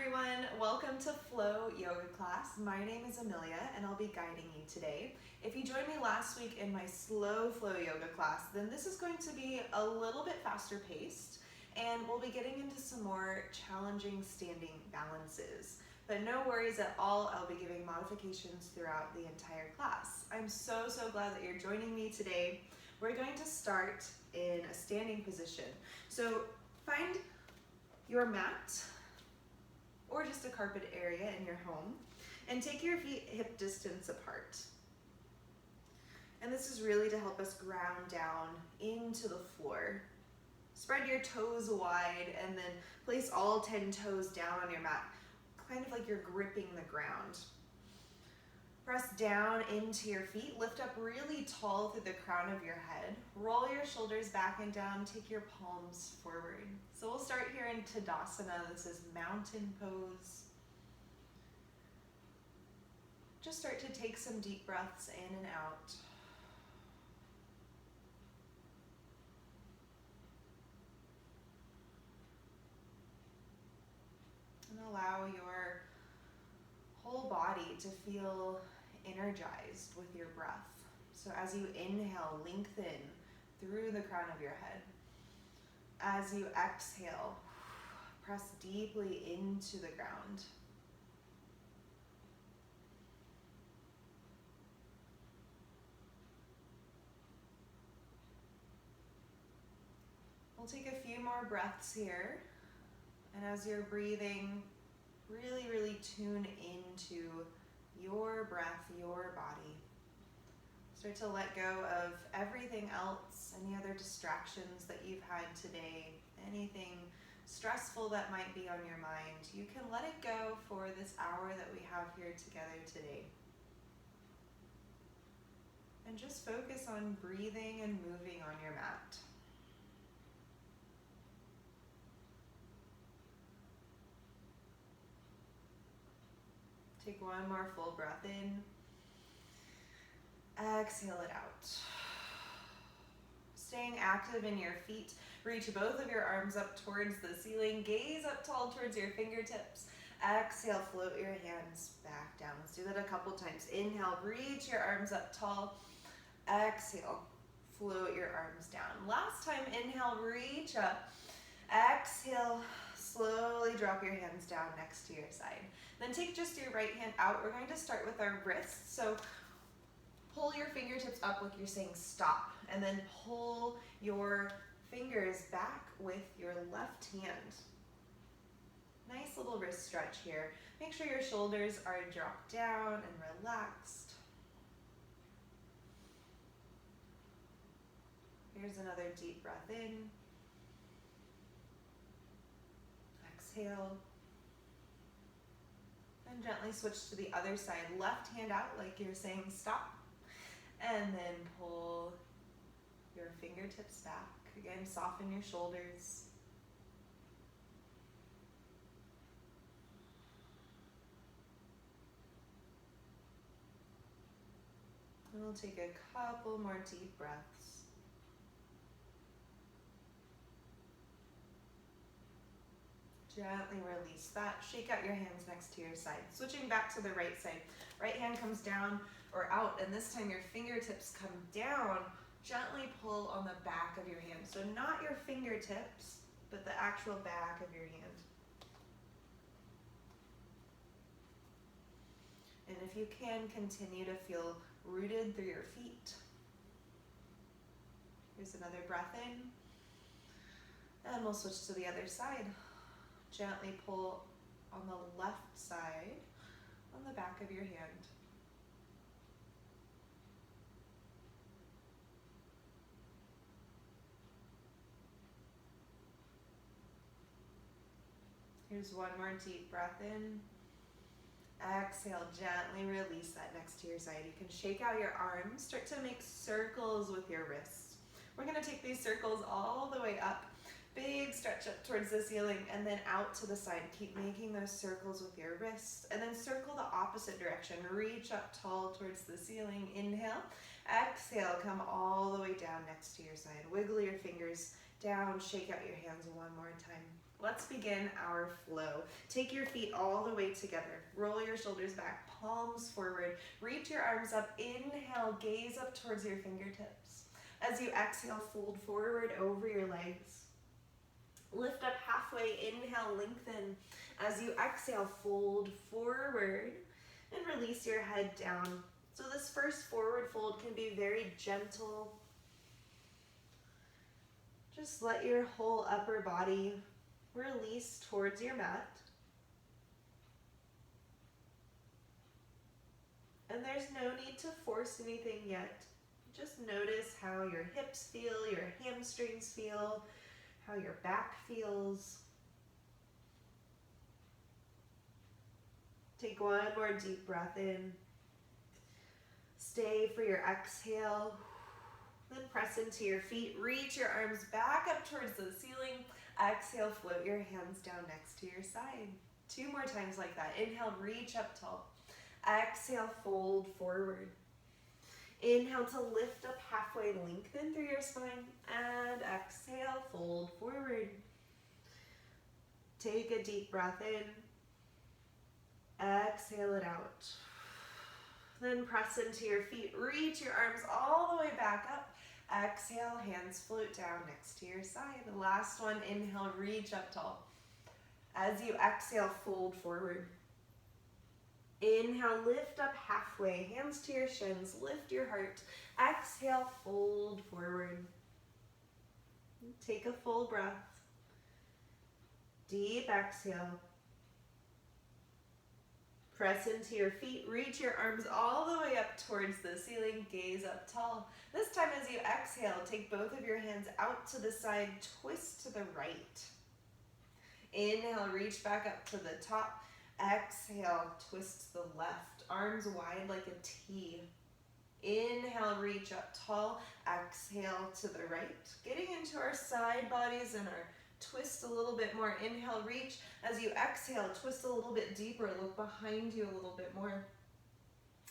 everyone, welcome to Flow Yoga class. My name is Amelia and I'll be guiding you today. If you joined me last week in my slow flow yoga class, then this is going to be a little bit faster paced and we'll be getting into some more challenging standing balances. But no worries at all, I'll be giving modifications throughout the entire class. I'm so glad that you're joining me today. We're going to start in a standing position. So find your mat or just a carpet area in your home and take your feet hip distance apart. And this is really to help us ground down into the floor. Spread your toes wide and then place all 10 toes down on your mat, kind of like you're gripping the ground. Press down into your feet, lift up really tall through the crown of your head. Roll your shoulders back and down, take your palms forward. So we'll start here in Tadasana. This is mountain pose. Just start to take some deep breaths in and out. And allow your whole body to feel energized with your breath. So as you inhale, lengthen through the crown of your head. As you exhale, press deeply into the ground. We'll take a few more breaths here. And as you're breathing, really tune into your breath, your body. Start to let go of everything else, any other distractions that you've had today, anything stressful that might be on your mind. You can let it go for this hour that we have here together today. And just focus on breathing and moving on your mat. Take one more full breath in. Exhale it out. Staying active in your feet, reach both of your arms up towards the ceiling. Gaze up tall towards your fingertips. Exhale, float your hands back down. Let's do that a couple times. Inhale, reach your arms up tall. Exhale, float your arms down. Last time, inhale, reach up. Exhale, slowly drop your hands down next to your side. Then take just your right hand out. We're going to start with our wrists. So pull your fingertips up like you're saying stop. And then pull your fingers back with your left hand. Nice little wrist stretch here. Make sure your shoulders are dropped down and relaxed. Here's another deep breath in. Exhale. And gently switch to the other side. Left hand out like you're saying stop. And then pull your fingertips back. Again, soften your shoulders. And we'll take a couple more deep breaths. Gently release that. Shake out your hands next to your side. Switching back to the right side. Right hand comes down or out, and this time your fingertips come down. Gently pull on the back of your hand. So not your fingertips, but the actual back of your hand. And if you can, continue to feel rooted through your feet. Here's another breath in. And we'll switch to the other side. Gently pull on the left side, on the back of your hand. Here's one more deep breath in. Exhale, gently release that next to your side. You can shake out your arms, start to make circles with your wrists. We're gonna take these circles all the way up. Big stretch up towards the ceiling and then out to the side. Keep making those circles with your wrists and then circle the opposite direction. Reach up tall towards the ceiling. Inhale. Exhale, come all the way down next to your side. Wiggle your fingers down, shake out your hands one more time. Let's begin our flow. Take your feet all the way together. Roll your shoulders back, palms forward. Reach your arms up. Inhale, gaze up towards your fingertips. As you exhale, fold forward over your legs. Lift up halfway. Inhale, lengthen. As you exhale, fold forward and release your head down. So this first forward fold can be very gentle. Just let your whole upper body release towards your mat. And there's no need to force anything yet. Just notice how your hips feel, your hamstrings feel, how your back feels. Take one more deep breath in. Stay for your exhale. Then press into your feet. Reach your arms back up towards the ceiling. Exhale, float your hands down next to your side. 2 more times like that. Inhale, reach up tall. Exhale, fold forward. Inhale to lift up halfway, lengthen through your spine. And exhale, fold forward. Take a deep breath in. Exhale it out. Then press into your feet. Reach your arms all the way back up. Exhale, hands float down next to your side. The last one, inhale, reach up tall. As you exhale, fold forward. Inhale, lift up halfway, hands to your shins, lift your heart. Exhale, fold forward. Take a full breath. Deep exhale. Press into your feet, reach your arms all the way up towards the ceiling, gaze up tall. This time as you exhale, take both of your hands out to the side, twist to the right. Inhale, reach back up to the top. Exhale, twist to the left, arms wide like a T. Inhale, reach up tall. Exhale to the right. Getting into our side bodies and our twist a little bit more. Inhale, reach. As you exhale, twist a little bit deeper. Look behind you a little bit more.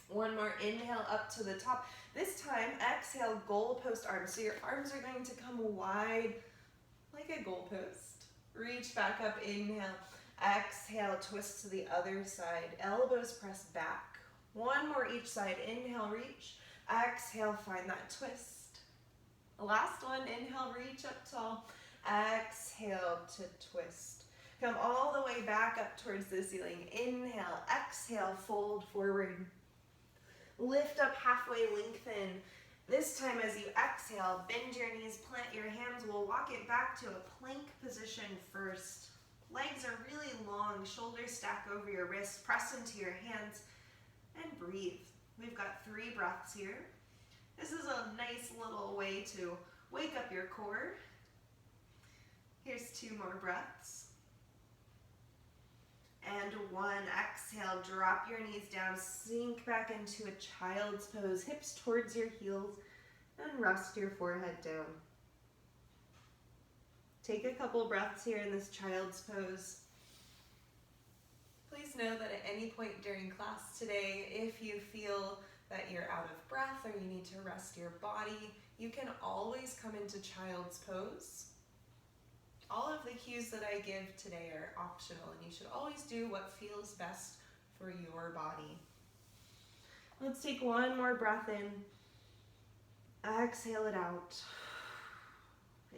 One more. Inhale, up to the top. This time, exhale, goalpost arms. So your arms are going to come wide like a goalpost. Reach back up. Inhale. Exhale, twist to the other side. Elbows press back. One more each side. Inhale, reach. Exhale, find that twist. Last one. Inhale, reach up tall. Exhale to twist. Come all the way back up towards the ceiling. Inhale, exhale, fold forward. Lift up halfway, lengthen. This time as you exhale, bend your knees, plant your hands. We'll walk it back to a plank position first. Legs are really long, shoulders stack over your wrists. Press into your hands and breathe. We've got 3 breaths here. This is a nice little way to wake up your core. Here's 2 more breaths. And 1, exhale, drop your knees down, sink back into a child's pose, hips towards your heels, and rest your forehead down. Take a couple breaths here in this child's pose. Please know that at any point during class today, if you feel that you're out of breath or you need to rest your body, you can always come into child's pose. All of the cues that I give today are optional, and you should always do what feels best for your body. Let's take 1 more breath in. Exhale it out.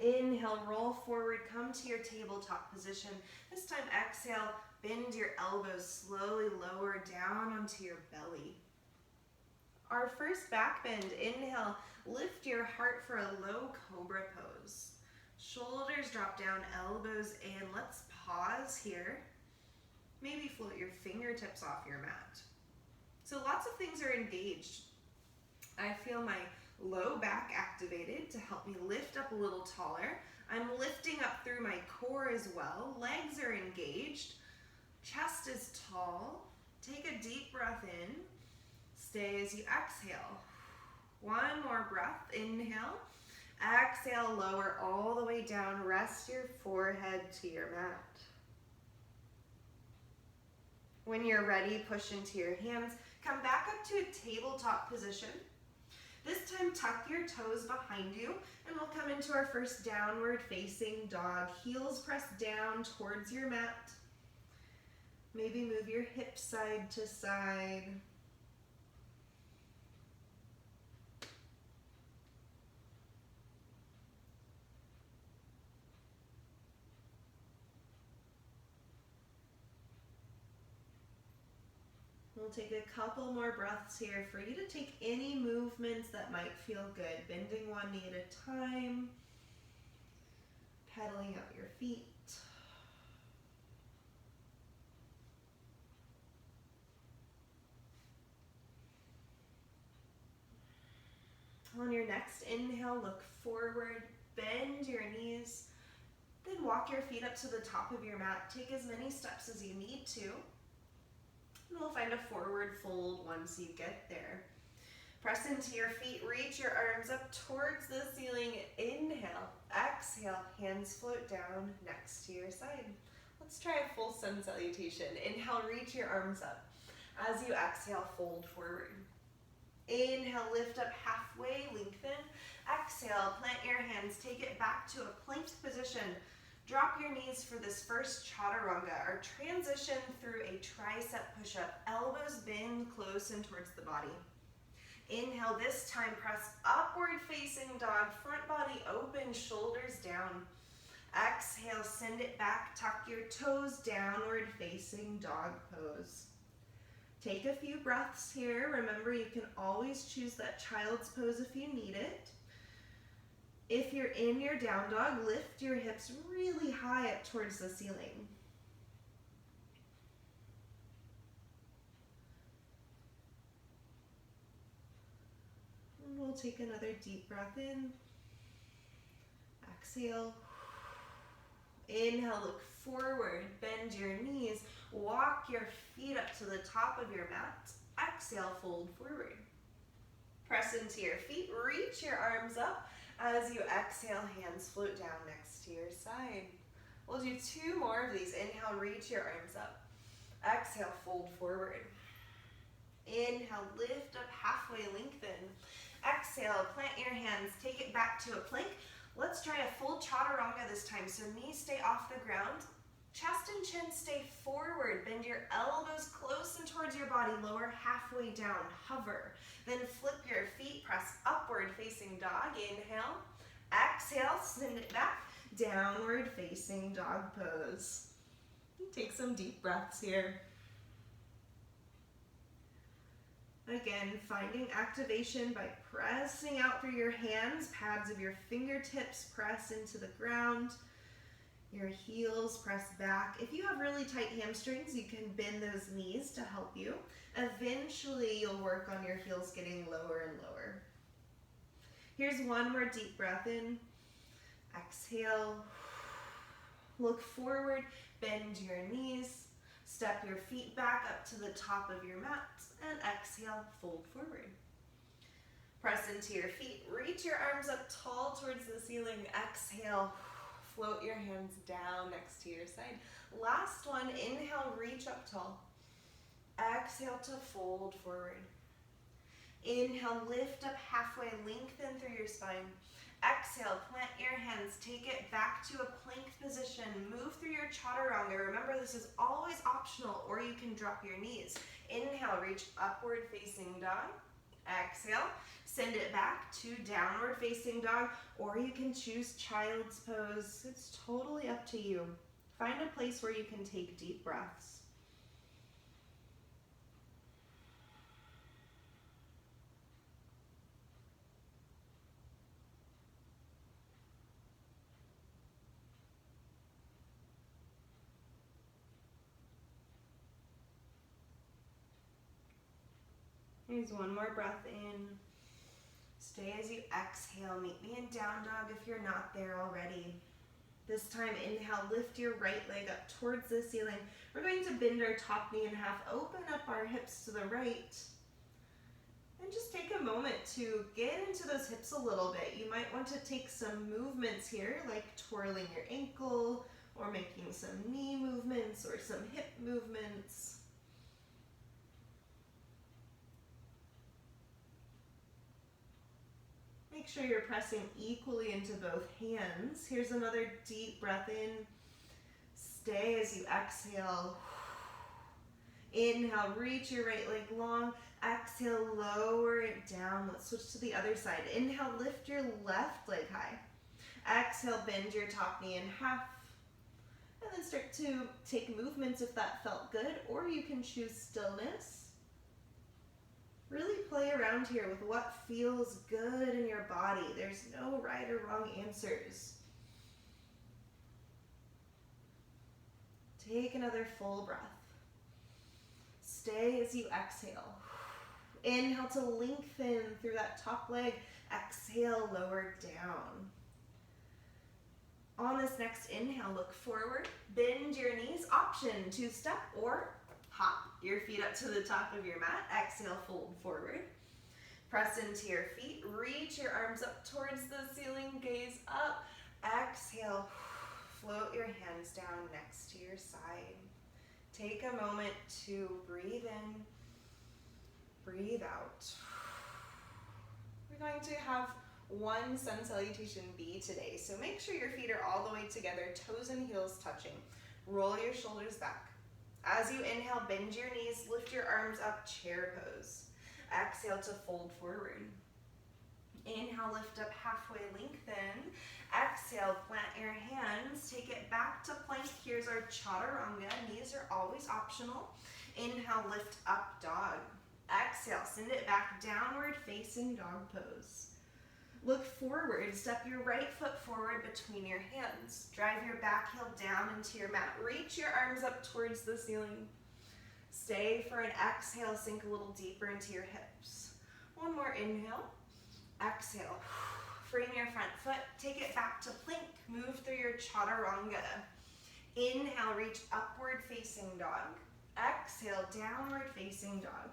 Inhale, roll forward, come to your tabletop position. This time exhale, bend your elbows, slowly lower down onto your belly. Our first back bend, inhale, lift your heart for a low cobra pose. Shoulders drop down, elbows in. Let's pause here. Maybe float your fingertips off your mat. So lots of things are engaged. I feel my low back activated to help me lift up a little taller. I'm lifting up through my core as well. Legs are engaged. Chest is tall. Take a deep breath in. Stay as you exhale. 1 more breath. Inhale. Exhale, lower all the way down. Rest your forehead to your mat. When you're ready, push into your hands. Come back up to a tabletop position. This time, tuck your toes behind you, and we'll come into our first downward facing dog. Heels press down towards your mat. Maybe move your hips side to side. We'll take a couple more breaths here for you to take any movements that might feel good. Bending one knee at a time. Pedaling out your feet. On your next inhale, look forward, bend your knees, then walk your feet up to the top of your mat. Take as many steps as you need to. And we'll find a forward fold once you get there. Press into your feet, reach your arms up towards the ceiling. Inhale, exhale, hands float down next to your side. Let's try a full sun salutation. Inhale, reach your arms up. As you exhale, fold forward. Inhale, lift up halfway, lengthen. Exhale, plant your hands, take it back to a plank position. Drop your knees for this first Chaturanga, our transition through a tricep push-up. Elbows bend close and towards the body. Inhale, this time press upward facing dog, front body open, shoulders down. Exhale, send it back, tuck your toes, downward facing dog pose. Take a few breaths here. Remember, you can always choose that child's pose if you need it. If you're in your down dog, lift your hips really high up towards the ceiling. And we'll take another deep breath in. Exhale. Inhale, look forward, bend your knees, walk your feet up to the top of your mat. Exhale, fold forward. Press into your feet, reach your arms up. As you exhale, hands float down next to your side. We'll do two more of these. Inhale, reach your arms up. Exhale, fold forward. Inhale, lift up halfway, lengthen. Exhale, plant your hands, take it back to a plank. Let's try a full Chaturanga this time. So knees stay off the ground. Chest and chin stay forward. Bend your elbows close and towards your body. Lower halfway down. Hover. Then flip your feet. Press upward facing dog. Inhale. Exhale. Send it back. Downward facing dog pose. Take some deep breaths here. Again, finding activation by pressing out through your hands. Pads of your fingertips press into the ground. Your heels press back. If you have really tight hamstrings, you can bend those knees to help you. Eventually, you'll work on your heels getting lower and lower. Here's one more deep breath in. Exhale. Look forward, bend your knees. Step your feet back up to the top of your mat. And exhale, fold forward. Press into your feet. Reach your arms up tall towards the ceiling. Exhale. Float your hands down next to your side. Last one, inhale, reach up tall. Exhale to fold forward. Inhale, lift up halfway, lengthen through your spine. Exhale, plant your hands, take it back to a plank position. Move through your Chaturanga. Remember, this is always optional, or you can drop your knees. Inhale, reach upward facing dog. Exhale, send it back to downward facing dog, or you can choose child's pose. It's totally up to you. Find a place where you can take deep breaths. Here's one more breath in. Stay as you exhale. Meet me in down dog if you're not there already. This time, inhale, lift your right leg up towards the ceiling. We're going to bend our top knee in half, open up our hips to the right. And just take a moment to get into those hips a little bit. You might want to take some movements here, like twirling your ankle, or making some knee movements, or some hip movements. Make sure you're pressing equally into both hands. Here's another deep breath in. Stay as you exhale. Inhale, reach your right leg long. Exhale, lower it down. Let's switch to the other side. Inhale, lift your left leg high. Exhale, bend your top knee in half. And then start to take movements if that felt good, or you can choose stillness. Really play around here with what feels good in your body. There's no right or wrong answers. Take another full breath. Stay as you exhale. Inhale to lengthen through that top leg. Exhale, lower down. On this next inhale, look forward. Bend your knees. Option to step or hop your feet up to the top of your mat. Exhale, fold forward. Press into your feet. Reach your arms up towards the ceiling. Gaze up. Exhale. Float your hands down next to your side. Take a moment to breathe in, breathe out. We're going to have one Sun Salutation B today, so make sure your feet are all the way together, toes and heels touching. Roll your shoulders back. As you inhale, bend your knees, lift your arms up, chair pose. Exhale to fold forward. Inhale, lift up halfway, lengthen. Exhale, plant your hands, take it back to plank. Here's our Chaturanga. Knees are always optional. Inhale, lift up, dog. Exhale, send it back, downward facing dog pose. Look forward, step your right foot forward between your hands. Drive your back heel down into your mat. Reach your arms up towards the ceiling. Stay for an exhale, sink a little deeper into your hips. One more inhale. Exhale. Frame your front foot, take it back to plank, move through your Chaturanga. Inhale, reach upward facing dog. Exhale, downward facing dog.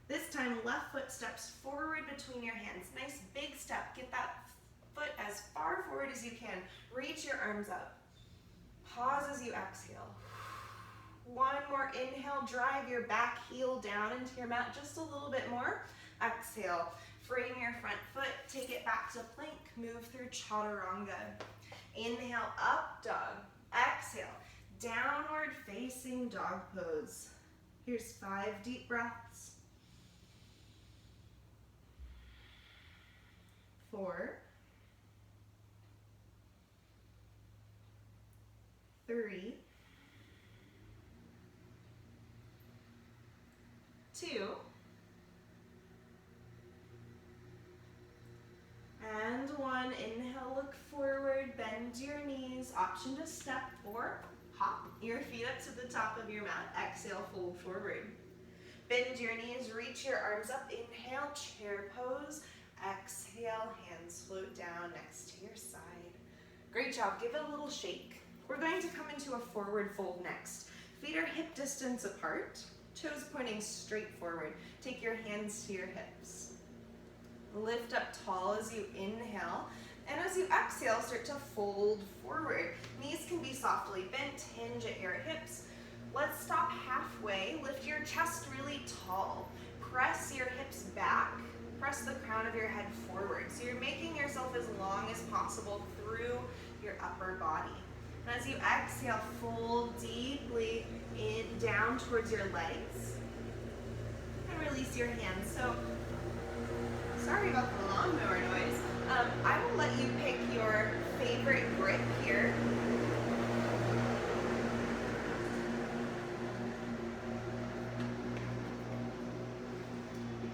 This time, left foot steps forward between your hands. Nice big step. Get that foot as far forward as you can. Reach your arms up. Pause as you exhale. One more inhale, drive your back heel down into your mat just a little bit more. Exhale. Frame your front foot, take it back to plank, move through Chaturanga. Inhale, up dog. Exhale, downward facing dog pose. Here's 5 deep breaths. 4, 3, 2, and 1. Inhale, look forward, bend your knees. Option to step or hop your feet up to the top of your mat. Exhale, fold forward. Bend your knees, reach your arms up. Inhale, chair pose. Exhale, hands float down next to your side. Great job, give it a little shake. We're going to come into a forward fold next. Feet are hip distance apart, toes pointing straight forward. Take your hands to your hips. Lift up tall as you inhale, and as you exhale, start to fold forward. Knees can be softly bent, hinge at your hips. Let's stop halfway, lift your chest really tall. Press your hips back, press the crown of your head forward. So you're making yourself as long as possible through your upper body. And as you exhale, fold deeply in down towards your legs, and release your hands. So sorry about the lawnmower noise. I will let you pick your favorite grip here.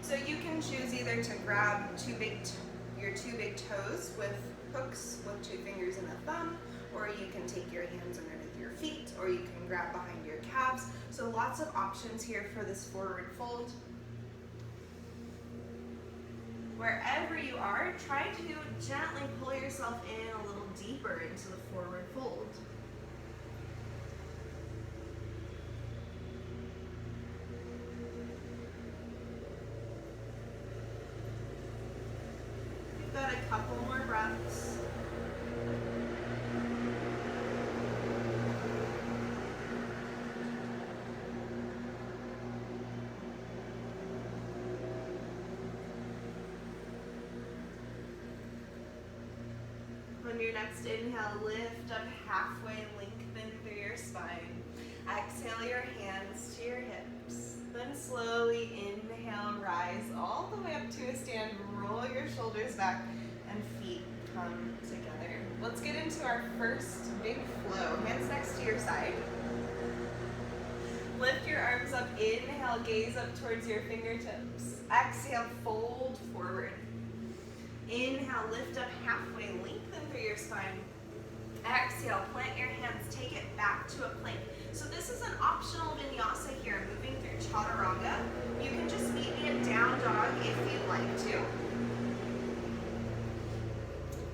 So you can choose either to grab your two big toes with hooks with 2 fingers and a thumb, or you can take your hands underneath your feet, or you can grab behind your calves. So lots of options here for this forward fold. Wherever you are, try to gently pull yourself in a little deeper into the forward fold. We've got a couple more breaths. your next inhale, lift up halfway, lengthen through your spine. Exhale your hands to your hips. Then slowly inhale, rise all the way up to a stand. Roll your shoulders back and feet come together. Let's get into our first big flow. Hands next to your side. Lift your arms up, inhale, gaze up towards your fingertips. Exhale, fold forward. Inhale, lift up halfway, lengthen through your spine. Exhale, plant your hands, take it back to a plank. So this is an optional vinyasa here, moving through Chaturanga. You can just meet me at down dog if you'd like to.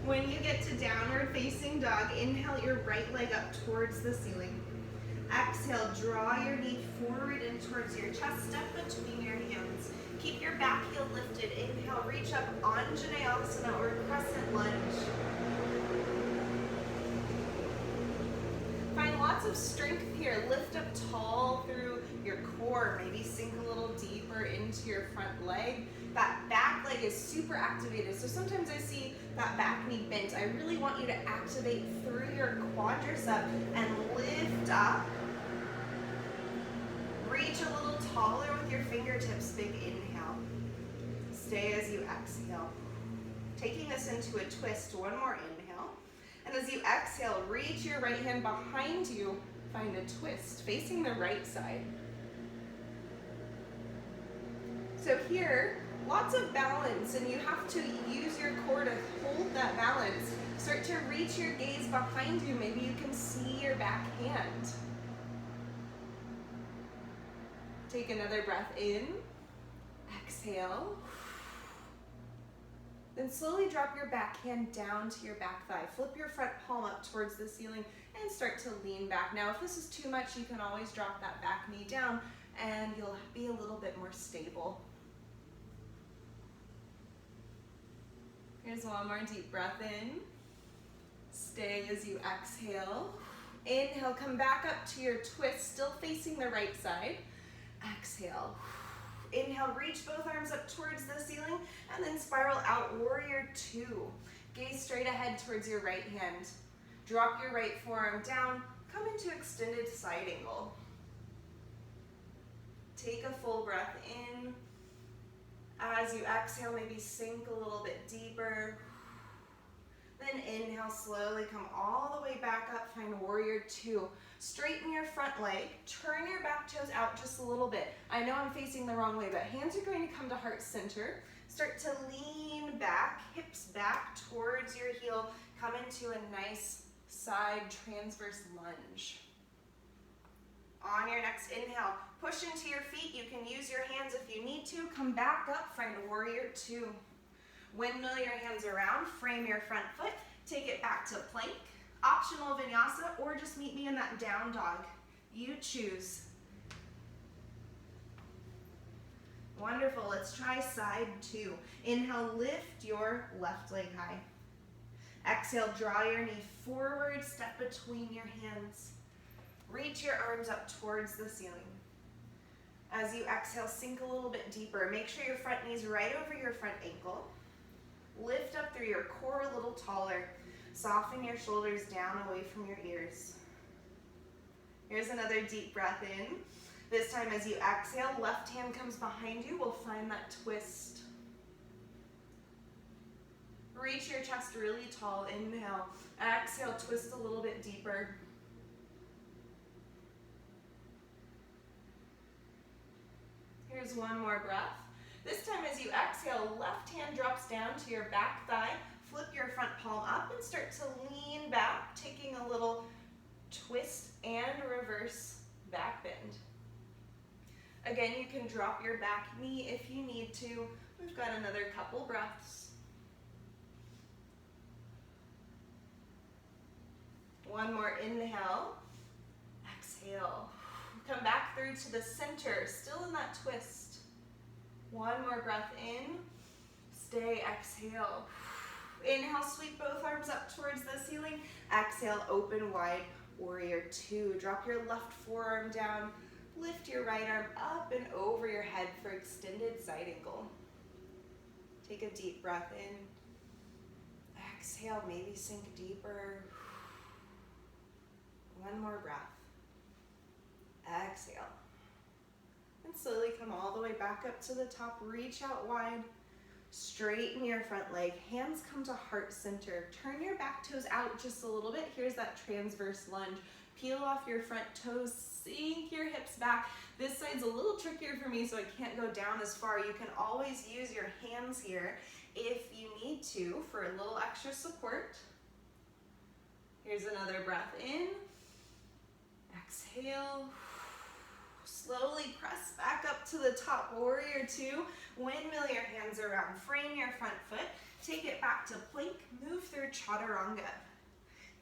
When you get to downward facing dog, inhale your right leg up towards the ceiling. Exhale, draw your knee forward and towards your chest, step between your hands. Keep your back heel lifted. Inhale, reach up, Anjaneyasana or crescent lunge. Find lots of strength here. Lift up tall through your core. Maybe sink a little deeper into your front leg. That back leg is super activated. So sometimes I see that back knee bent. I really want you to activate through your quadricep and lift up. Reach a little taller with your fingertips. Big inhale. Stay as you exhale. Taking this into a twist. One more inhale. And as you exhale, reach your right hand behind you. Find a twist facing the right side. So here, lots of balance, and you have to use your core to hold that balance. Start to reach your gaze behind you. Maybe you can see your back hand. Take another breath in. Exhale. Then slowly drop your back hand down to your back thigh. Flip your front palm up towards the ceiling and start to lean back. Now, if this is too much, you can always drop that back knee down and you'll be a little bit more stable. Here's one more deep breath in. Stay as you exhale. Inhale, come back up to your twist, still facing the right side. Exhale. Inhale, reach both arms up towards the ceiling and then spiral out, warrior two. Gaze straight ahead towards your right hand. Drop your right forearm down, come into extended side angle. Take a full breath in. As you exhale, maybe sink a little bit deeper. Then inhale, slowly come all the way back up, find warrior two. Straighten your front leg, turn your back toes out just a little bit. I know I'm facing the wrong way, but hands are going to come to heart center. Start to lean back, hips back towards your heel. Come into a nice side transverse lunge. On your next inhale, push into your feet. You can use your hands if you need to. Come back up, find warrior two. Windmill your hands around, frame your front foot, take it back to plank. Optional vinyasa, or just meet me in that down dog. You choose. Wonderful, let's try side two. Inhale, lift your left leg high. Exhale, draw your knee forward, step between your hands. Reach your arms up towards the ceiling. As you exhale, sink a little bit deeper. Make sure your front knee's right over your front ankle. Lift up through your core a little taller. Soften your shoulders down away from your ears. Here's another deep breath in. This time as you exhale, left hand comes behind you. We'll find that twist. Reach your chest really tall. Inhale. Exhale, twist a little bit deeper. Here's one more breath. This time as you exhale, left hand drops down to your back thigh. Flip your front palm up and start to lean back, taking a little twist and reverse back bend. Again, you can drop your back knee if you need to. We've got another couple breaths. One more inhale. Exhale. Come back through to the center, still in that twist. One more breath in. Stay, exhale. Inhale, sweep both arms up towards the ceiling. Exhale, open wide, warrior two. Drop your left forearm down. Lift your right arm up and over your head for extended side angle. Take a deep breath in. Exhale, maybe sink deeper. One more breath. Exhale. And slowly come all the way back up to the top. Reach out wide. Straighten your front leg. Hands come to heart center. Turn your back toes out just a little bit. Here's that transverse lunge. Peel off your front toes. Sink your hips back. This side's a little trickier for me, so I can't go down as far. You can always use your hands here if you need to for a little extra support. Here's another breath in. Exhale. Slowly press back up to the top. Warrior two. Windmill your hands around. Frame your front foot. Take it back to plank. Move through Chaturanga.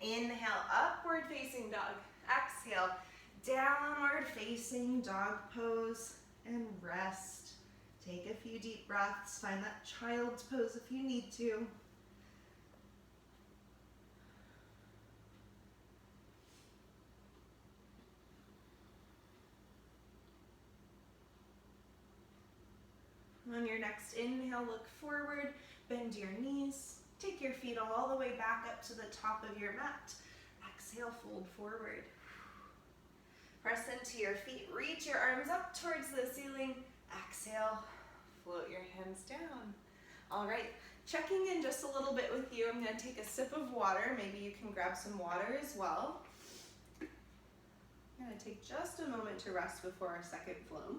Inhale, upward facing dog. Exhale, downward facing dog pose. And rest. Take a few deep breaths. Find that child's pose if you need to. On your next inhale, look forward, bend your knees, take your feet all the way back up to the top of your mat. Exhale, fold forward. Press into your feet, reach your arms up towards the ceiling. Exhale, float your hands down. All right, checking in just a little bit with you. I'm gonna take a sip of water. Maybe you can grab some water as well. I'm gonna take just a moment to rest before our second flow.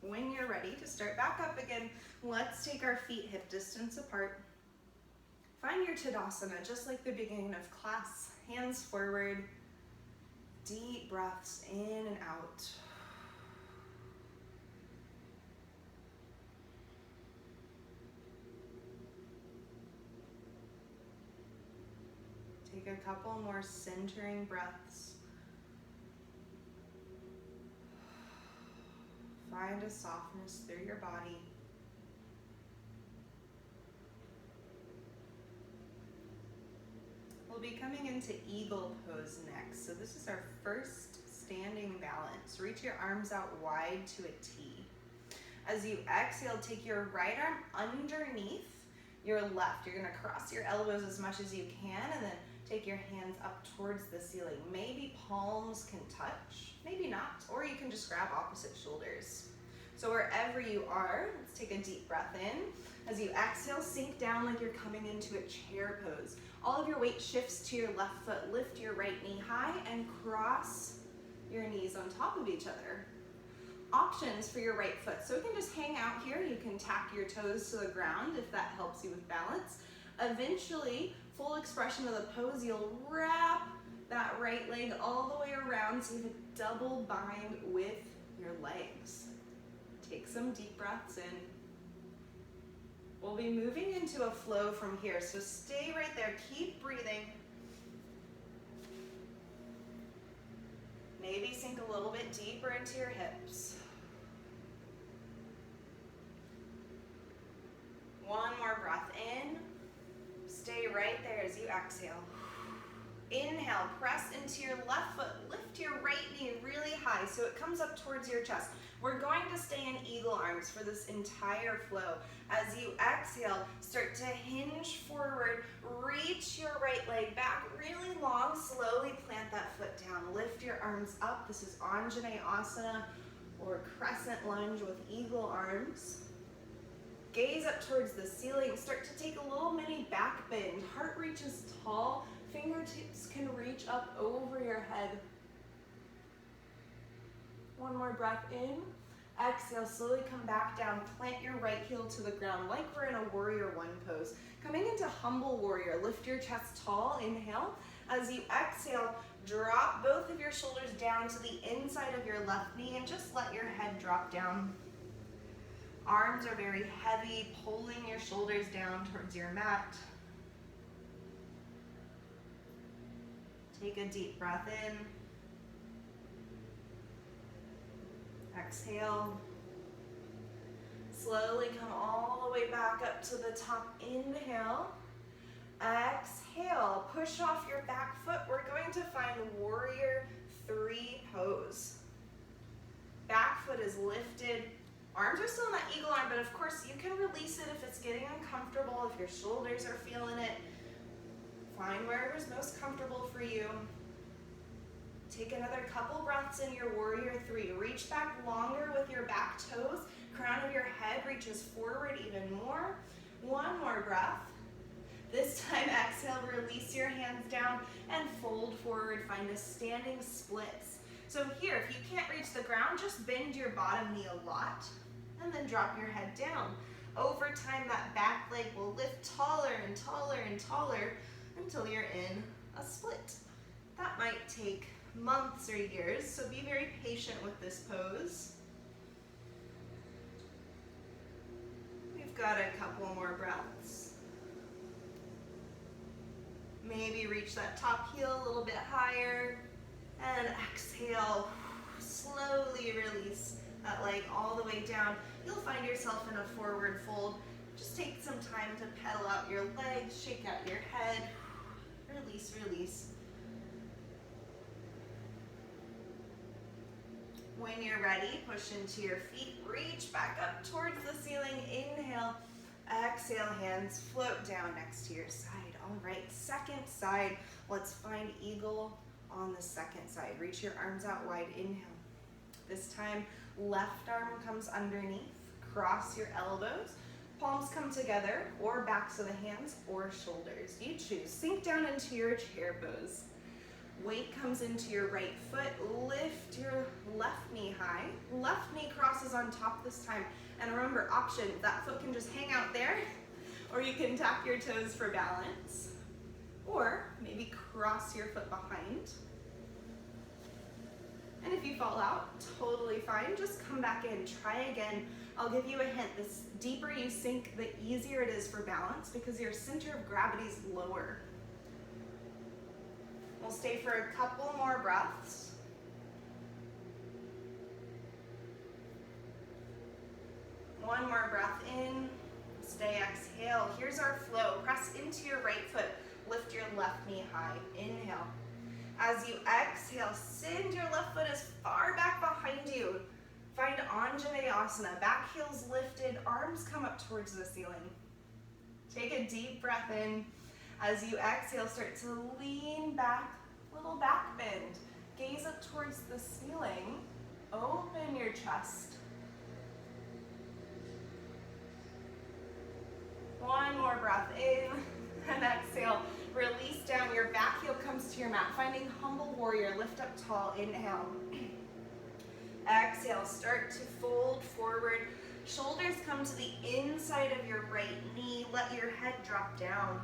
When you're ready to start back up again, let's take our feet hip distance apart. Find your Tadasana, just like the beginning of class. Hands forward, deep breaths in and out. Take a couple more centering breaths. Find a softness through your body. We'll be coming into eagle pose next. So this is our first standing balance. Reach your arms out wide to a T. As you exhale, take your right arm underneath your left. You're gonna cross your elbows as much as you can and then take your hands up towards the ceiling. Maybe palms can touch, maybe not, or you can just grab opposite shoulders. So wherever you are, let's take a deep breath in. As you exhale, sink down like you're coming into a chair pose. All of your weight shifts to your left foot. Lift your right knee high and cross your knees on top of each other. Options for your right foot. So it can just hang out here. You can tap your toes to the ground if that helps you with balance. Eventually, full expression of the pose, you'll wrap that right leg all the way around so you have a double bind with your legs. Take some deep breaths in. We'll be moving into a flow from here, so stay right there, keep breathing. Maybe sink a little bit deeper into your hips. One more breath in. Stay right there as you exhale. Inhale, press into your left foot. Lift your right knee really high so it comes up towards your chest. We're going to stay in eagle arms for this entire flow. As you exhale, start to hinge forward. Reach your right leg back really long. Slowly plant that foot down. Lift your arms up. This is Anjaneyasana or crescent lunge with eagle arms. Gaze up towards the ceiling. Start to take a little mini back bend. Heart reaches tall. Fingertips can reach up over your head. One more breath in. Exhale, slowly come back down. Plant your right heel to the ground like we're in a warrior one pose. Coming into humble warrior, lift your chest tall, inhale. As you exhale, drop both of your shoulders down to the inside of your left knee and just let your head drop down. Arms are very heavy, pulling your shoulders down towards your mat. Take a deep breath in. Exhale. Slowly come all the way back up to the top. Inhale. Exhale. Push off your back foot. We're going to find warrior three pose. Back foot is lifted. Arms are still in that eagle arm, but of course you can release it if it's getting uncomfortable, if your shoulders are feeling it. Find wherever's most comfortable for you. Take another couple breaths in your warrior three. Reach back longer with your back toes. Crown of your head reaches forward even more. One more breath. This time, exhale, release your hands down and fold forward. Find a standing splits. So here, if you can't reach the ground, just bend your bottom knee a lot and then drop your head down. Over time, that back leg will lift taller and taller and taller until you're in a split. That might take months or years, so be very patient with this pose. We've got a couple more breaths. Maybe reach that top heel a little bit higher and exhale. Slowly release that leg all the way down. You'll find yourself in a forward fold. Just take some time to pedal out your legs, shake out your head. Release, release. When you're ready, push into your feet, reach back up towards the ceiling. Inhale, exhale, hands float down next to your side. All right, second side. Let's find eagle on the second side. Reach your arms out wide, inhale. This time, left arm comes underneath. Cross your elbows. Palms come together, or backs of the hands, or shoulders. You choose. Sink down into your chair pose. Weight comes into your right foot. Lift your left knee high. Left knee crosses on top this time. And remember, option, that foot can just hang out there, or you can tap your toes for balance. Or maybe cross your foot behind. And if you fall out, totally fine. Just come back in, try again. I'll give you a hint. The deeper you sink, the easier it is for balance because your center of gravity is lower. We'll stay for a couple more breaths. One more breath in. Stay, exhale. Here's our flow. Press into your right foot. Lift your left knee high. Inhale. As you exhale, send your left foot as far back behind you. Find Anjaneyasana. Back heels lifted, arms come up towards the ceiling. Take a deep breath in. As you exhale, start to lean back, little back bend. Gaze up towards the ceiling. Open your chest. One more breath in and exhale. Release down. Your back heel comes to your mat. Finding humble warrior. Lift up tall. Inhale. Exhale. Start to fold forward. Shoulders come to the inside of your right knee. Let your head drop down.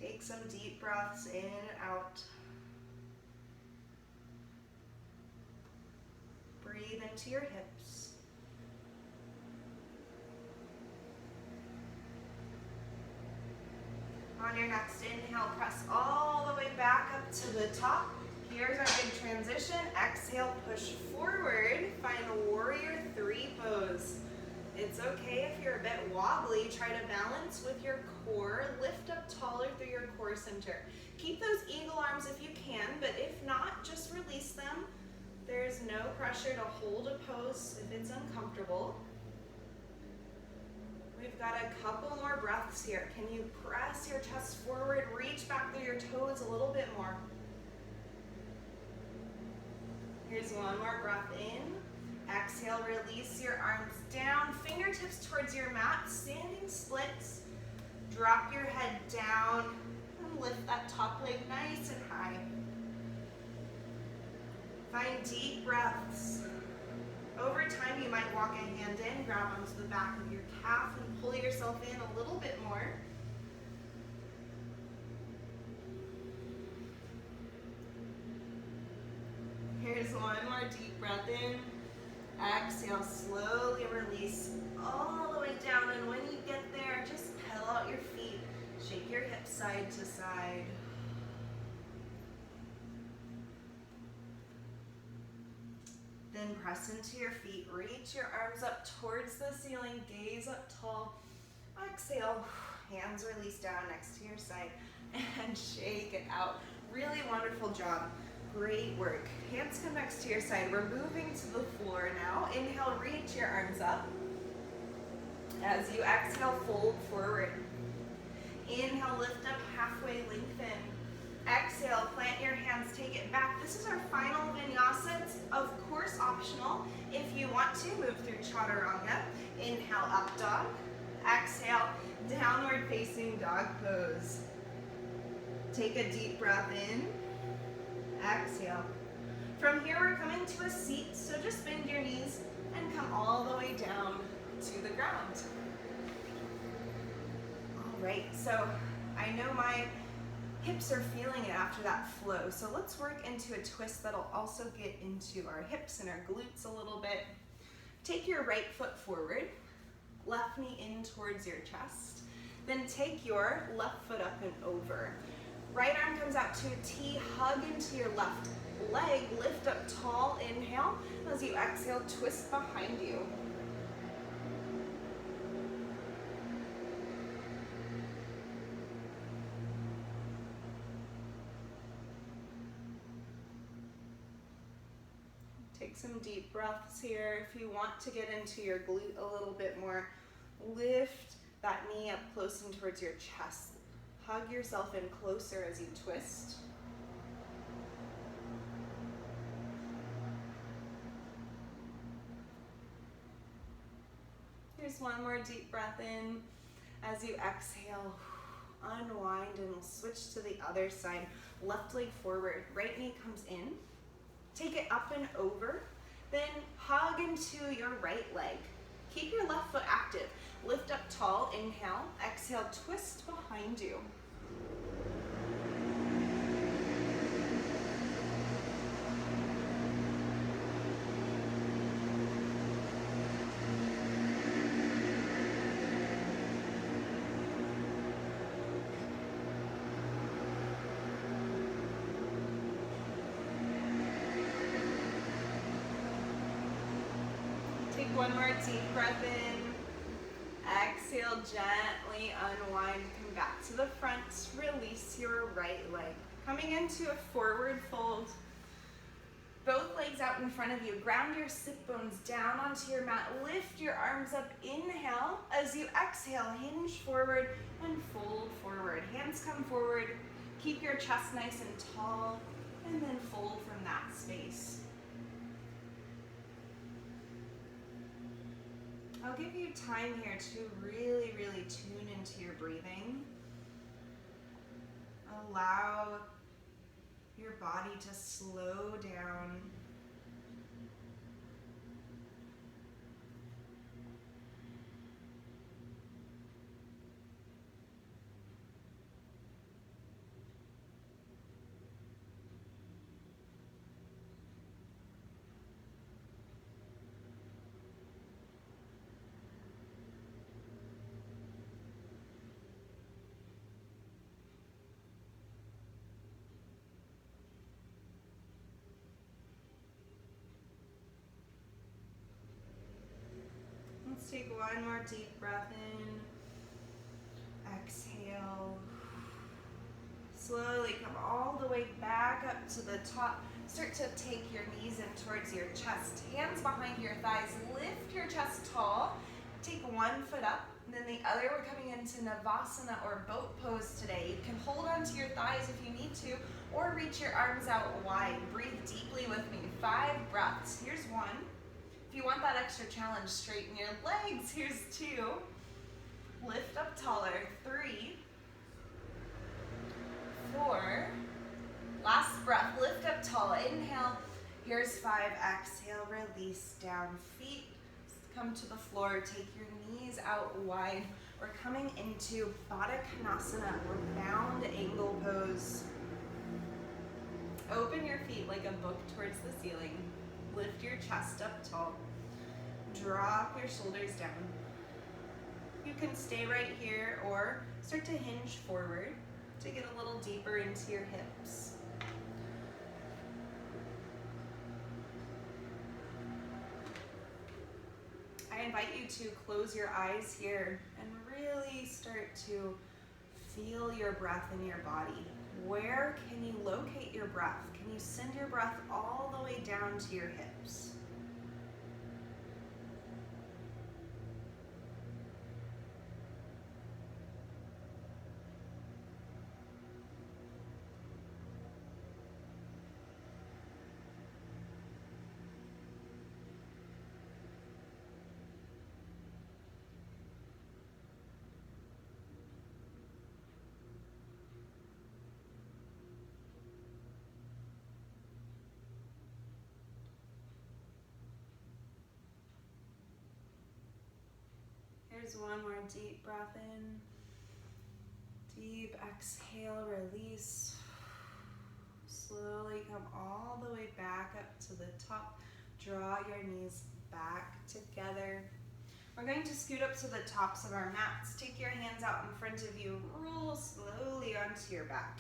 Take some deep breaths in and out. Breathe into your hips. On your next inhale, press all the way back up to the top. Here's our big transition. Exhale, push forward. Find a warrior three pose. It's okay if you're a bit wobbly. Try to balance with your core. Lift up taller through your core center. Keep those eagle arms if you can, but if not, just release them. There's no pressure to hold a pose if it's uncomfortable. We've got a couple more breaths here. Can you press your chest forward? Reach back through your toes a little bit more. Here's one more breath in. Exhale, release your arms down. Fingertips towards your mat. Standing splits. Drop your head down and lift that top leg nice and high. Find deep breaths. Over time, you might walk a hand in, grab onto the back of your calf, and pull yourself in a little bit more. Here's one more deep breath in. Exhale, slowly release all the way down, and when you get there, just pedal out your feet. Shake your hips side to side. Then press into your feet, reach your arms up towards the ceiling, gaze up tall. Exhale, hands release down next to your side, and shake it out. Really wonderful job. Great work. Hands come next to your side. We're moving to the floor now. Inhale, reach your arms up. As you exhale, fold forward. Inhale, lift up, halfway lengthen. Exhale, plant your hands, take it back. This is our final vinyasa. It's of course optional. If you want to, move through Chaturanga. Inhale, up dog. Exhale, downward facing dog pose. Take a deep breath in. Exhale. From here, we're coming to a seat, so just bend your knees and come all the way down to the ground. All right, so I know my hips are feeling it after that flow, so let's work into a twist that'll also get into our hips and our glutes a little bit. Take your right foot forward, left knee in towards your chest, then take your left foot up and over. Right arm comes out to a T, hug into your left leg, lift up tall, inhale. As you exhale, twist behind you. Take some deep breaths here. If you want to get into your glute a little bit more, lift that knee up close and towards your chest. Hug yourself in closer as you twist. Here's one more deep breath in. As you exhale, unwind, and we'll switch to the other side. Left leg forward, right knee comes in. Take it up and over, then hug into your right leg. Keep your left foot active. Lift up tall, inhale, exhale, twist behind you. Take one more deep breath in. Exhale, gently unwind, come back to the front, release your right leg. Coming into a forward fold, both legs out in front of you, ground your sit bones down onto your mat, lift your arms up, inhale. As you exhale, hinge forward and fold forward. Hands come forward, keep your chest nice and tall, and then fold from that space. I'll give you time here to really, really tune into your breathing. Allow your body to slow down. Let's take one more deep breath in. Exhale. Slowly come all the way back up to the top. Start to take your knees in towards your chest. Hands behind your thighs. Lift your chest tall. Take one foot up, and then the other. We're coming into Navasana or boat pose today. You can hold onto your thighs if you need to, or reach your arms out wide. Breathe deeply with me. 5 breaths. Here's 1. If you want that extra challenge, straighten your legs. Here's 2. Lift up taller. 3, 4. Last breath. Lift up tall. Inhale. Here's 5. Exhale. Release down. Feet come to the floor. Take your knees out wide. We're coming into Baddha Konasana or bound angle pose. Open your feet like a book towards the ceiling. Lift your chest up tall. Drop your shoulders down. You can stay right here or start to hinge forward to get a little deeper into your hips. I invite you to close your eyes here and really start to Feel your breath in your body. Where can you locate your breath? Can you send your breath all the way down to your hips? Here's one more deep breath in. Deep exhale, release. Slowly come all the way back up to the top. Draw your knees back together. We're going to scoot up to the tops of our mats. Take your hands out in front of you. Roll slowly onto your back.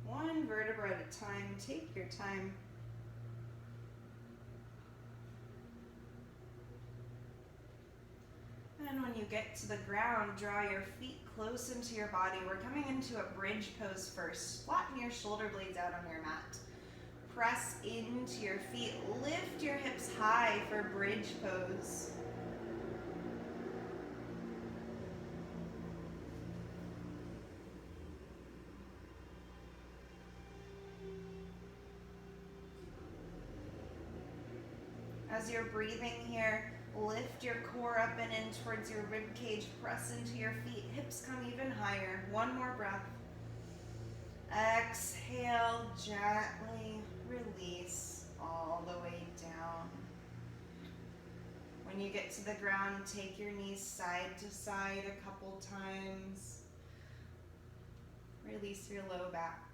One vertebra at a time. Take your time. And when you get to the ground, draw your feet close into your body. We're coming into a bridge pose first. Flatten your shoulder blades out on your mat. Press into your feet. Lift your hips high for bridge pose. As you're breathing here, lift your core up and in towards your rib cage. Press into your feet. Hips come even higher. One more breath. Exhale, gently release all the way down. When you get to the ground, take your knees side to side a couple times. Release your low back.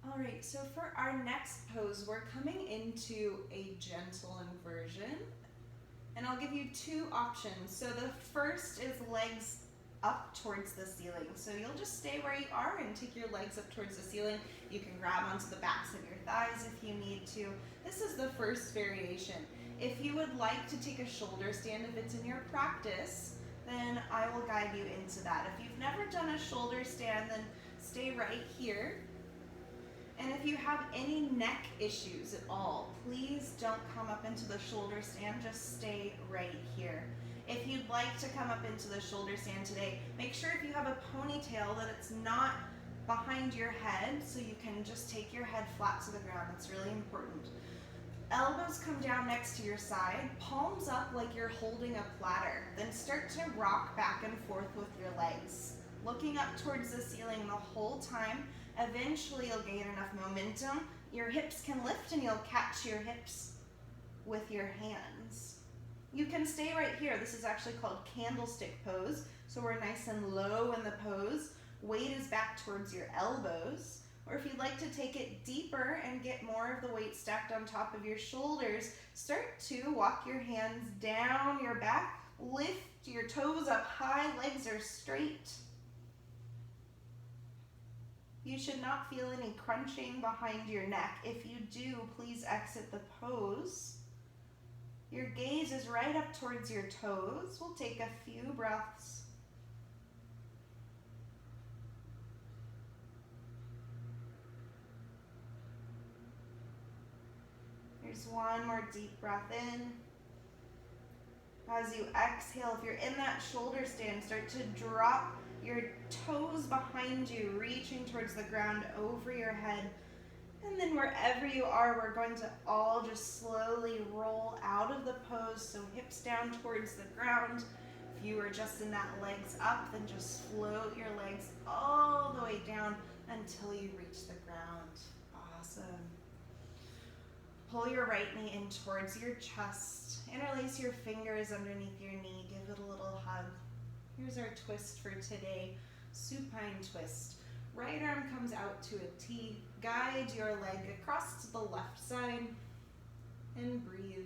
All right, so for our next pose, we're coming into a gentle inversion, and I'll give you two options. So the first is legs up towards the ceiling. So you'll just stay where you are and take your legs up towards the ceiling. You can grab onto the backs of your thighs if you need to. This is the first variation. If you would like to take a shoulder stand, if it's in your practice, then I will guide you into that. If you've never done a shoulder stand, then stay right here. And if you have any neck issues at all, please don't come up into the shoulder stand, just stay right here. If you'd like to come up into the shoulder stand today, make sure if you have a ponytail that it's not behind your head, so you can just take your head flat to the ground. That's really important. Elbows come down next to your side, palms up like you're holding a platter. Then start to rock back and forth with your legs, looking up towards the ceiling the whole time. Eventually you'll gain enough momentum. Your hips can lift and you'll catch your hips with your hands. You can stay right here. This is actually called candlestick pose. So we're nice and low in the pose. Weight is back towards your elbows. Or if you'd like to take it deeper and get more of the weight stacked on top of your shoulders, start to walk your hands down your back. Lift your toes up high, legs are straight. You should not feel any crunching behind your neck. If you do, please exit the pose. Your gaze is right up towards your toes. We'll take a few breaths. Here's one more deep breath in. As you exhale, if you're in that shoulder stand, start to drop your toes behind you, reaching towards the ground over your head. And then wherever you are, we're going to all just slowly roll out of the pose, so hips down towards the ground. If you are just in that legs up, then just float your legs all the way down until you reach the ground. Awesome. Pull your right knee in towards your chest. Interlace your fingers underneath your knee. Give it a little hug. Here's our twist for today, Supine Twist. Right arm comes out to a T. Guide your leg across to the left side and breathe.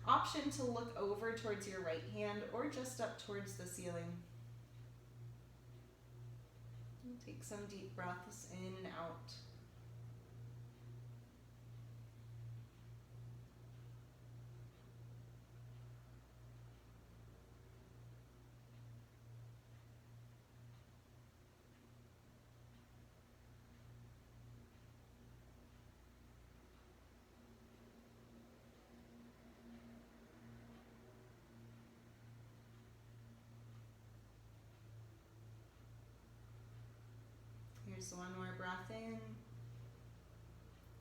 Option to look over towards your right hand or just up towards the ceiling. And take some deep breaths in and out. Here's one more breath in.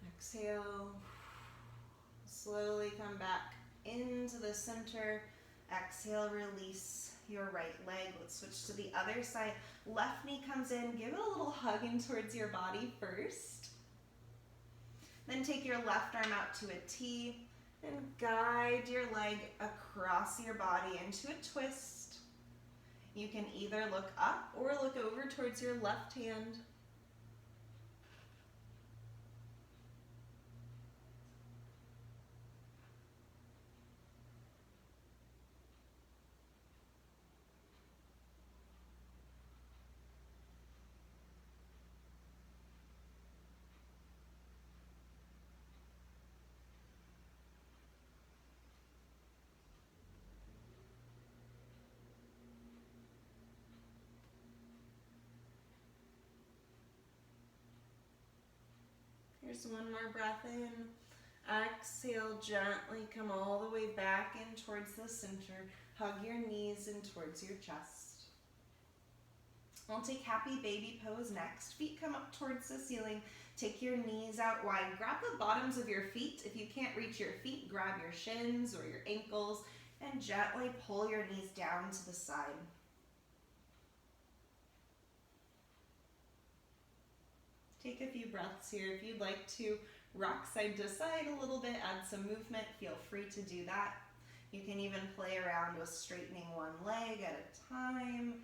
Exhale. Slowly come back into the center. Exhale, release your right leg. Let's switch to the other side. Left knee comes in. Give it a little hug in towards your body first. Then take your left arm out to a T and guide your leg across your body into a twist. You can either look up or look over towards your left hand. Here's one more breath in. Exhale, gently come all the way back in towards the center. Hug your knees in towards your chest. I'll take happy baby pose next. Feet come up towards the ceiling. Take your knees out wide. Grab the bottoms of your feet. If you can't reach your feet, grab your shins or your ankles and gently pull your knees down to the side. Take a few breaths here. If you'd like to rock side to side a little bit, add some movement, feel free to do that. You can even play around with straightening one leg at a time.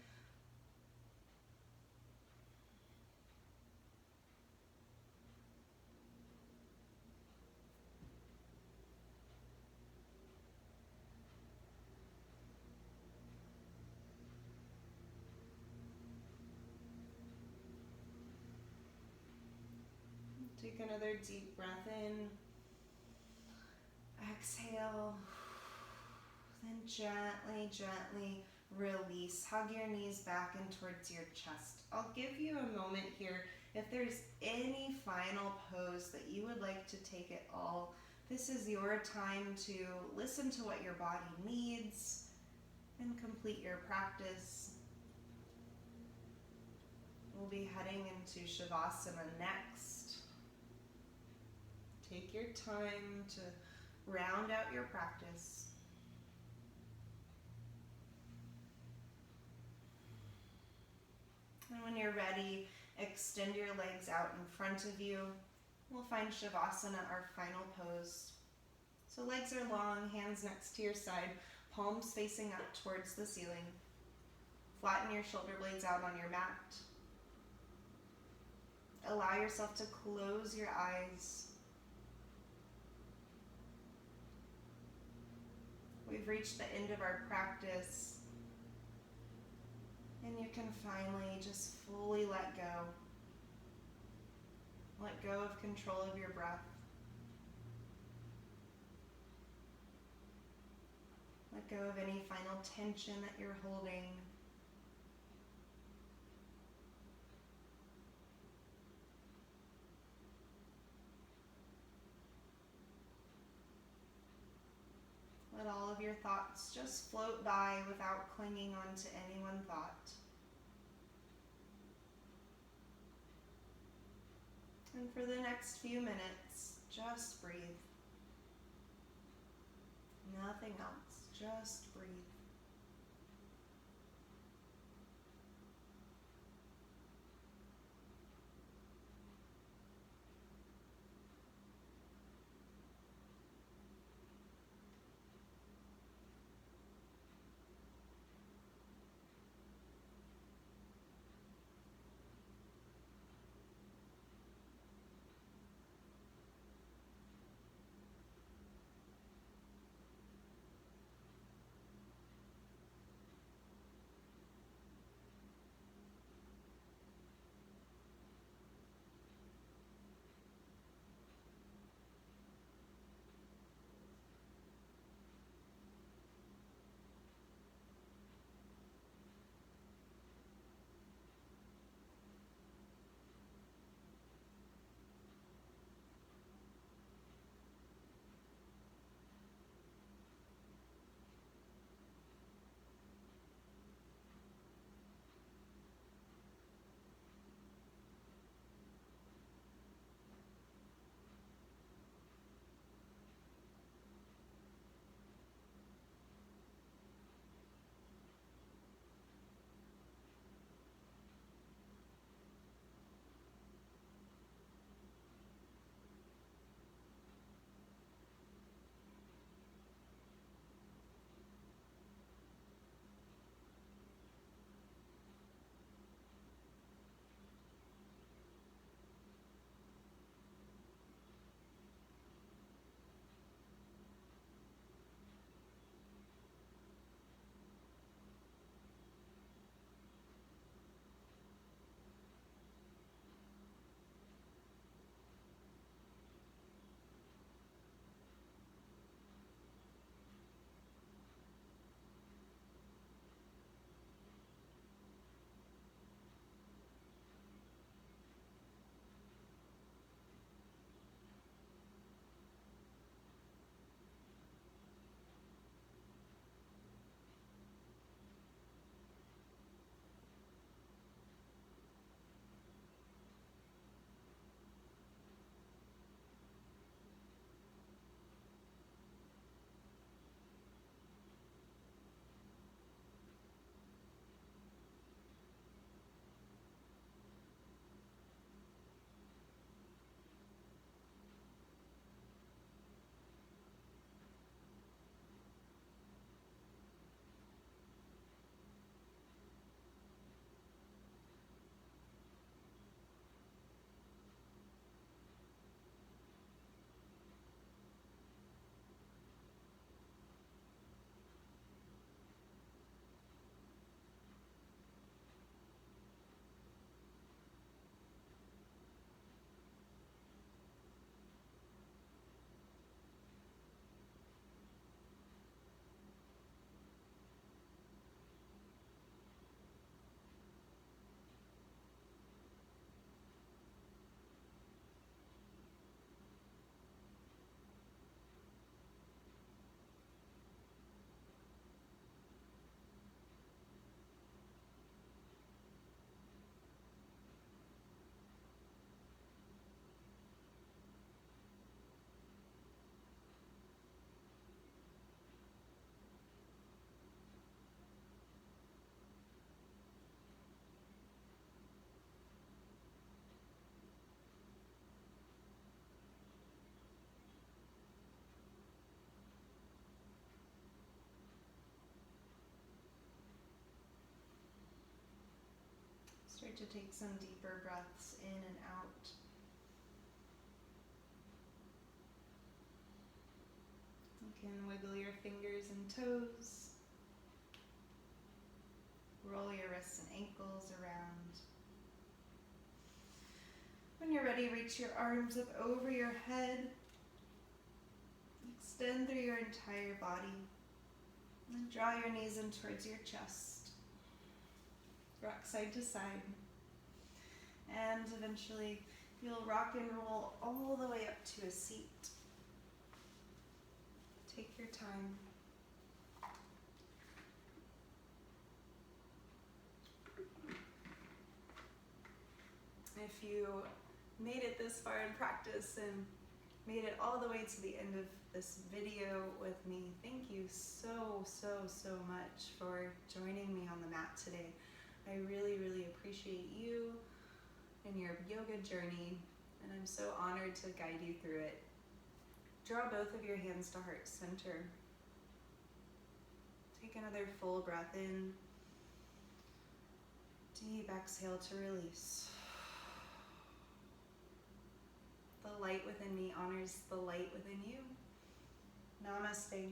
Take another deep breath in. Exhale. Then gently, gently release. Hug your knees back in towards your chest. I'll give you a moment here. If there's any final pose that you would like to take at all, this is your time to listen to what your body needs and complete your practice. We'll be heading into Shavasana next. Take your time to round out your practice. And when you're ready, extend your legs out in front of you. We'll find Shavasana, our final pose. So legs are long, hands next to your side, palms facing up towards the ceiling. Flatten your shoulder blades out on your mat. Allow yourself to close your eyes. We've reached the end of our practice, and you can finally just fully let go. Let go of control of your breath. Let go of any final tension that you're holding. Let all of your thoughts just float by without clinging on to any one thought. And for the next few minutes, just breathe. Nothing else, just breathe. to take some deeper breaths in and out. You can wiggle your fingers and toes. Roll your wrists and ankles around. When you're ready, reach your arms up over your head. Extend through your entire body. And draw your knees in towards your chest. Rock side to side. And eventually you'll rock and roll all the way up to a seat. Take your time. If you made it this far in practice and made it all the way to the end of this video with me, thank you so much for joining me on the mat today. I really appreciate you and your yoga journey, and I'm so honored to guide you through it. Draw both of your hands to heart center. Take another full breath in. Deep exhale to release. The light within me honors the light within you. Namaste.